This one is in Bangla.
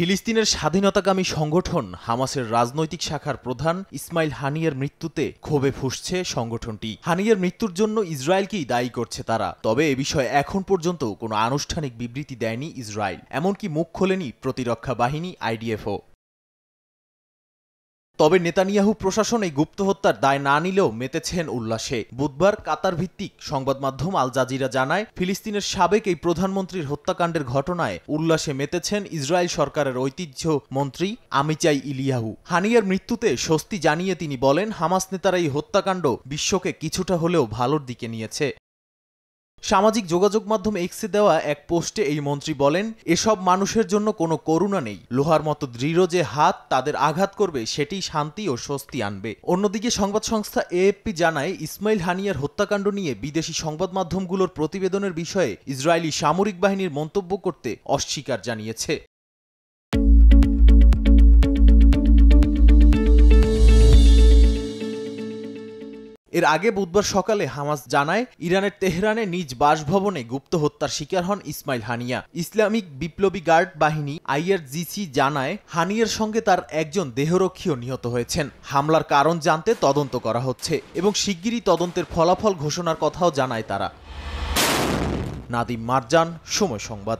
ফিলিস্তিনের স্বাধীনতাকামী সংগঠন হামাসের রাজনৈতিক শাখার প্রধান ইসমাইল হানিয়ার মৃত্যুতে ক্ষোভে ফুঁসছে সংগঠনটি। হানিয়ার মৃত্যুর জন্য ইসরায়েলকেই দায়ী করছে তারা। তবে এ বিষয়ে এখন পর্যন্ত কোনো আনুষ্ঠানিক বিবৃতি দেয়নি ইসরায়েল, এমনকি মুখ খোলেনি প্রতিরক্ষা বাহিনী আইডিএফও। তবে নেতানিয়াহু প্রশাসন এই গুপ্ত হত্যার দায় না নিলেও মেতেছেন উল্লাসে। বুধবার কাতার ভিত্তিক সংবাদ মাধ্যম আল জাজিরা জানায়, ফিলিস্তিনের সাবেক এই প্রধানমন্ত্রীর হত্যাকাণ্ডের ঘটনায় উল্লাসে মেতেছেন ইসরায়েল সরকারের ঐতিহ্য মন্ত্রী আমিচাই ইলিয়াহু। হানিয়ার মৃত্যুতে স্বস্তি জানিয়ে তিনি বলেন, হামাস নেতারা এই হত্যাকাণ্ড বিশ্বকে কিছুটা হলেও ভালোর দিকে নিয়েছে। সামাজিক যোগাযোগ মাধ্যম এক্সে দেওয়া এক পোস্টে এই মন্ত্রী বলেন, এসব মানুষের জন্য কোনো করুণা নেই। লোহার মতো দৃঢ় যে হাত তাদের আঘাত করবে সেটি শান্তি ও স্বস্তি আনবে। অন্যদিকে সংবাদ সংস্থা এএফপি জানায়, ইসমাইল হানিয়ার হত্যাকাণ্ড নিয়ে বিদেশি সংবাদ মাধ্যমগুলোর প্রতিবেদনের বিষয়ে ইসরায়েলি সামরিক বাহিনীর মন্তব্য করতে অস্বীকার জানিয়েছে। এর আগে বুধবার সকালে হামাস জানায়, ইরানের তেহরানে নিজ বাসভবনে গুপ্ত হত্যার শিকার হন ইসমাইল হানিয়া। ইসলামিক বিপ্লবী গার্ড বাহিনী আইআরজিসি জানায়, হানিয়ার সঙ্গে তার একজন দেহরক্ষীও নিহত হয়েছেন। হামলার কারণ জানতে তদন্ত করা হচ্ছে এবং শিগগিরই তদন্তের ফলাফল ঘোষণার কথাও জানায় তারা। নাদিম মারজান, সময় সংবাদ।